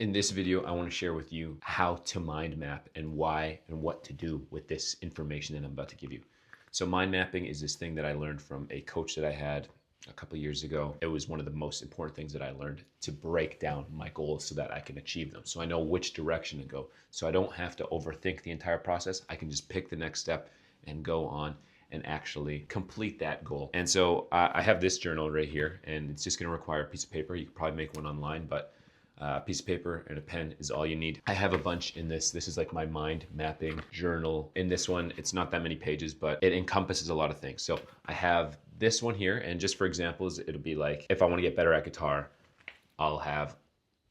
In this video, I want to share with you how to mind map and why and what to do with this information that I'm about to give you. So mind mapping is this thing that I learned from a coach that I had a couple of years ago. It was one of the most important things that I learned to break down my goals so that I can achieve them. So I know which direction to go. So I don't have to overthink the entire process. I can just pick the next step and go on and actually complete that goal. And so I have this journal right here, and it's just going to require a piece of paper. You could probably make one online, but a piece of paper and a pen is all you need. I have a bunch in this. This is like my mind mapping journal. In this one, it's not that many pages, but it encompasses a lot of things. So I have this one here, and just for examples, it'll be like, if I want to get better at guitar, I'll have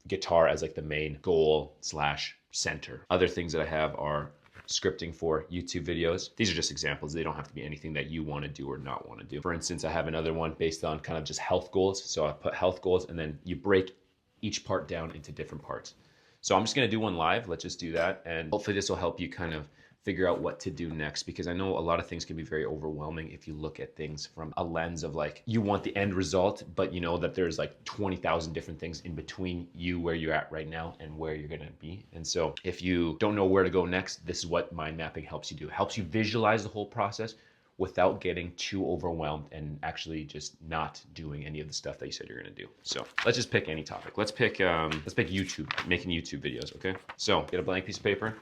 guitar as like the main goal slash center. Other things that I have are scripting for YouTube videos. These are just examples. They don't have to be anything that you want to do or not want to do. For instance, I have another one based on kind of just health goals. So I put health goals, and then you break each part down into different parts. So I'm just going to do one live. Let's just do that. And hopefully this will help you kind of figure out what to do next, because I know a lot of things can be very overwhelming if you look at things from a lens of like, you want the end result, but you know that there's like 20,000 different things in between you where you're at right now and where you're going to be. And so if you don't know where to go next, this is what mind mapping helps you do. It helps you visualize the whole process without getting too overwhelmed and actually just not doing any of the stuff that you said you're gonna do. So let's just pick any topic. Let's pick YouTube, making YouTube videos, okay? So get a blank piece of paper,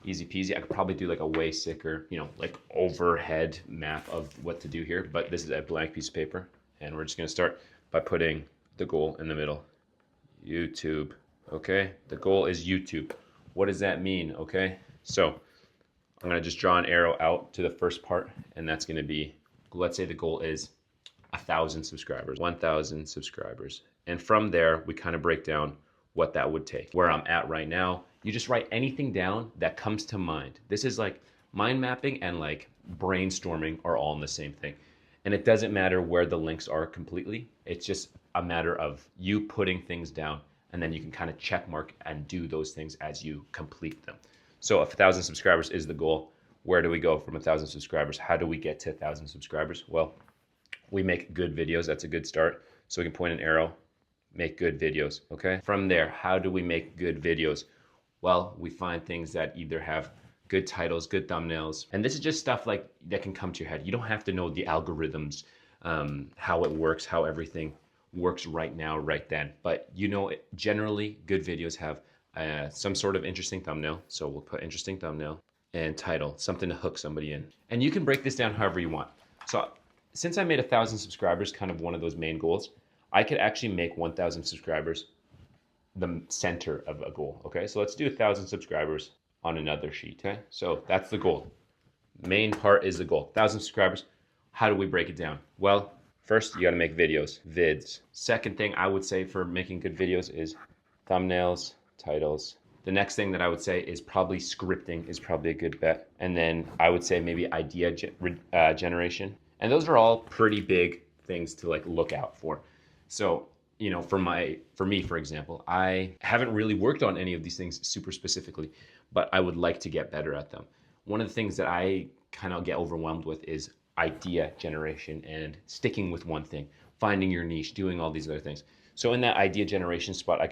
easy peasy. I could probably do like a way sicker, like overhead map of what to do here, but this is a blank piece of paper, and we're just gonna start by putting the goal in the middle. YouTube, okay? The goal is YouTube. What does that mean, okay? So I'm going to just draw an arrow out to the first part, and that's going to be, let's say the goal is 1,000 subscribers, 1,000 subscribers. And from there, we kind of break down what that would take. Where I'm at right now, you just write anything down that comes to mind. This is like mind mapping and like brainstorming are all in the same thing. And it doesn't matter where the links are completely. It's just a matter of you putting things down, and then you can kind of check mark and do those things as you complete them. So if 1,000 subscribers is the goal, where do we go from 1,000 subscribers? How do we get to 1,000 subscribers? Well, we make good videos. That's a good start. So we can point an arrow, make good videos, okay? From there, how do we make good videos? Well, we find things that either have good titles, good thumbnails, and this is just stuff like that can come to your head. You don't have to know the algorithms, how it works, how everything works right now, right then. But generally good videos have some sort of interesting thumbnail. So we'll put interesting thumbnail and title, something to hook somebody in. And you can break this down however you want. So since I made 1,000 subscribers kind of one of those main goals, I could actually make 1,000 subscribers the center of a goal. Okay, so let's do 1,000 subscribers on another sheet. Okay, so that's the goal. Main part is the goal. 1,000 subscribers. How do we break it down? Well, first you got to make videos, vids. Second thing I would say for making good videos is thumbnails, titles. The next thing that I would say is probably scripting is probably a good bet. And then I would say maybe idea generation. And those are all pretty big things to like look out for. So, for me, for example, I haven't really worked on any of these things super specifically, but I would like to get better at them. One of the things that I kind of get overwhelmed with is idea generation and sticking with one thing, finding your niche, doing all these other things. So in that idea generation spot, I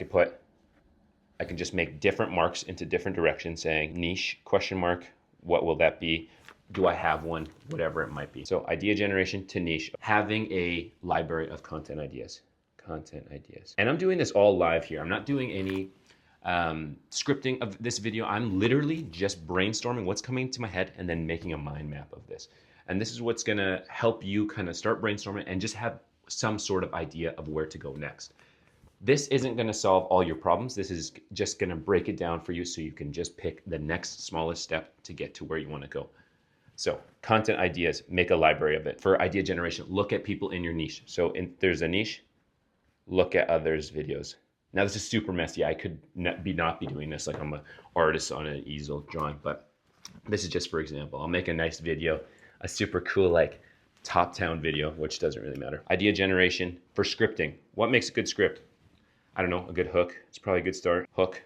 can just make different marks into different directions saying niche, question mark, what will that be? Do I have one? Whatever it might be. So idea generation to niche, having a library of content ideas. And I'm doing this all live here. I'm not doing any scripting of this video. I'm literally just brainstorming what's coming to my head and then making a mind map of this. And this is what's gonna help you kind of start brainstorming and just have some sort of idea of where to go next. This isn't going to solve all your problems. This is just going to break it down for you so you can just pick the next smallest step to get to where you want to go. So content ideas, make a library of it. For idea generation, look at people in your niche. So if there's a niche, look at others' videos. Now this is super messy. I could not be doing this like I'm an artist on an easel drawing, but this is just for example. I'll make a nice video, a super cool like top town video, which doesn't really matter. Idea generation for scripting. What makes a good script? I don't know, a good hook. It's probably a good start. Hook,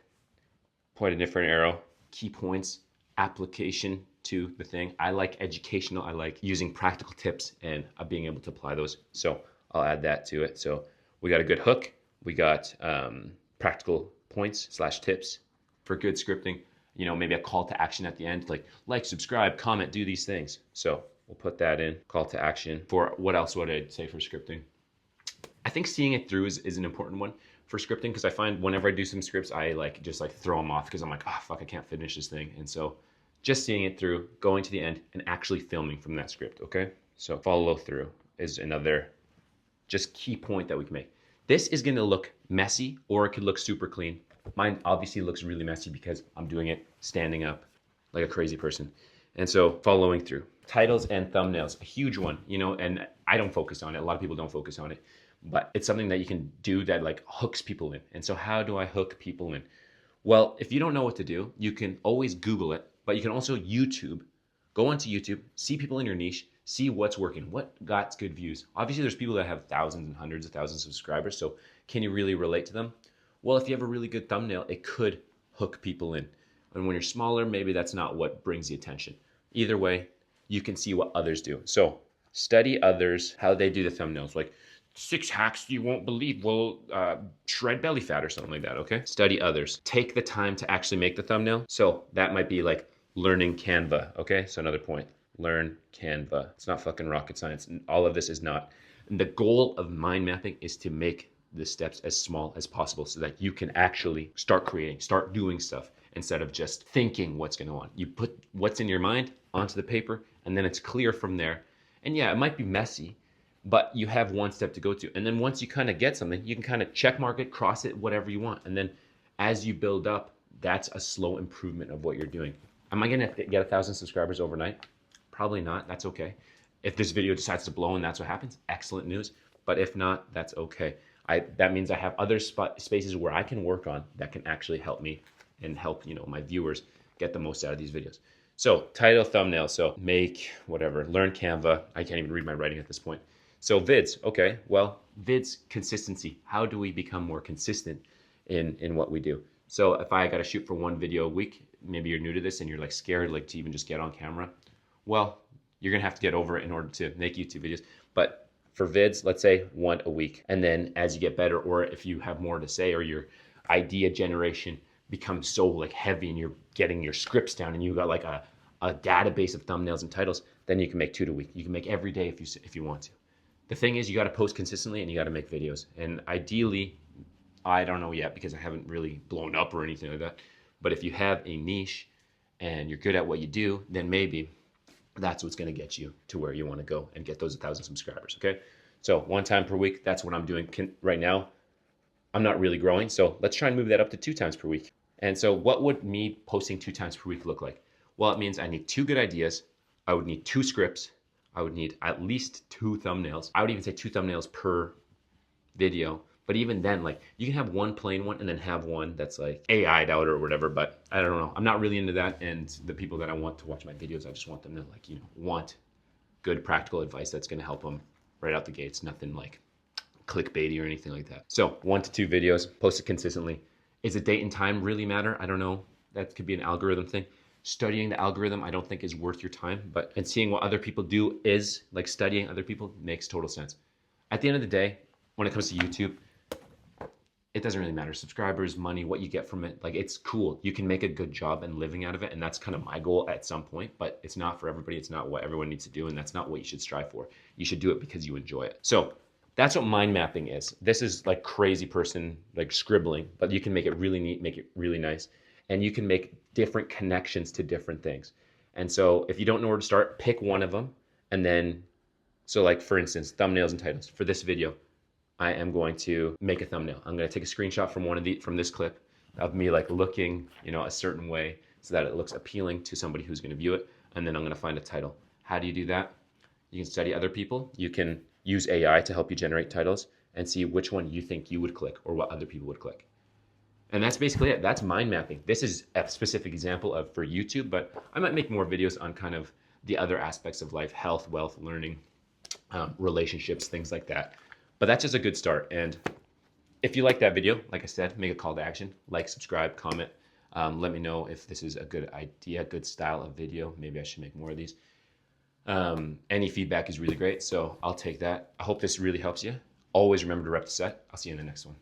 point a different arrow, key points, application to the thing. I like educational. I like using practical tips and being able to apply those. So I'll add that to it. So we got a good hook. We got practical points/tips for good scripting. You know, maybe a call to action at the end, like, subscribe, comment, do these things. So we'll put that in, call to action. For what else would I say for scripting? I think seeing it through is an important one for scripting, because I find whenever I do some scripts, I just throw them off because I'm like, oh fuck, I can't finish this thing. And so just seeing it through, going to the end, and actually filming from that script, okay? So follow through is another just key point that we can make. This is gonna look messy, or it could look super clean. Mine obviously looks really messy because I'm doing it standing up like a crazy person. And so following through. Titles and thumbnails, a huge one, you know, and I don't focus on it. A lot of people don't focus on it, but it's something that you can do that hooks people in. And so how do I hook people in? Well, if you don't know what to do, you can always Google it, but you can also go onto YouTube, see people in your niche, see what's working, what got good views. Obviously, there's people that have thousands and hundreds of thousands of subscribers, so can you really relate to them? Well, if you have a really good thumbnail, it could hook people in. And when you're smaller, maybe that's not what brings the attention. Either way, you can see what others do. So study others, how they do the thumbnails, like 6 hacks you won't believe will shred belly fat or something like that, okay? Study others. Take the time to actually make the thumbnail. So that might be like learning Canva, okay? So another point, learn Canva. It's not fucking rocket science. All of this is not. And the goal of mind mapping is to make the steps as small as possible so that you can actually start creating, start doing stuff instead of just thinking what's going on. You put what's in your mind onto the paper, and then it's clear from there. And yeah, it might be messy, but you have one step to go to. And then once you kind of get something, you can kind of check mark it, cross it, whatever you want. And then as you build up, that's a slow improvement of what you're doing. Am I going to get 1,000 subscribers overnight? Probably not. That's okay. If this video decides to blow and that's what happens, excellent news. But if not, that's okay. That means I have other spaces where I can work on that can actually help me and help, you know, my viewers get the most out of these videos. So title, thumbnail, so make whatever, learn Canva. I can't even read my writing at this point. So vids, okay, well, vids, consistency. How do we become more consistent in what we do? So if I got to shoot for one video a week, maybe you're new to this and you're scared to even just get on camera. Well, you're gonna have to get over it in order to make YouTube videos. But for vids, let's say one a week. And then as you get better, or if you have more to say, or your idea generation becomes so heavy and you're getting your scripts down and you got a database of thumbnails and titles, then you can make 2 a week. You can make every day if you want to. The thing is, you got to post consistently and you got to make videos. And ideally, I don't know yet because I haven't really blown up or anything like that. But if you have a niche and you're good at what you do, then maybe that's what's going to get you to where you want to go and get those 1,000 subscribers. Okay. So 1 time per week, that's what I'm doing right now. I'm not really growing. So let's try and move that up to 2 times per week. And so what would me posting 2 times per week look like? Well, it means I need 2 good ideas. I would need 2 scripts. I would need at least 2 thumbnails. I would even say 2 thumbnails per video. But even then, you can have one plain one and then have one that's AI'd out or whatever. But I don't know. I'm not really into that. And the people that I want to watch my videos, I just want them to want good practical advice that's going to help them right out the gates. Nothing clickbaity or anything like that. So 1 to 2 videos, post it consistently. Is a date and time really matter? I don't know. That could be an algorithm thing. Studying the algorithm, I don't think is worth your time, and seeing what other people do is studying other people makes total sense. At the end of the day, when it comes to YouTube, it doesn't really matter. Subscribers, money, what you get from it, it's cool. You can make a good job and living out of it, and that's kind of my goal at some point, but it's not for everybody. It's not what everyone needs to do, and that's not what you should strive for. You should do it because you enjoy it. So that's what mind mapping is. This is crazy person, scribbling, but you can make it really neat, make it really nice. And you can make different connections to different things. And so if you don't know where to start, pick one of them. And then, so for instance, thumbnails and titles. For this video, I am going to make a thumbnail. I'm going to take a screenshot from this clip of me looking, a certain way so that it looks appealing to somebody who's going to view it. And then I'm going to find a title. How do you do that? You can study other people. You can use AI to help you generate titles and see which one you think you would click or what other people would click. And that's basically it. That's mind mapping. This is a specific example for YouTube, but I might make more videos on kind of the other aspects of life, health, wealth, learning, relationships, things like that. But that's just a good start. And if you like that video, like I said, make a call to action, subscribe, comment. Let me know if this is a good idea, good style of video. Maybe I should make more of these. Any feedback is really great, so I'll take that. I hope this really helps you. Always remember to rep the set. I'll see you in the next one.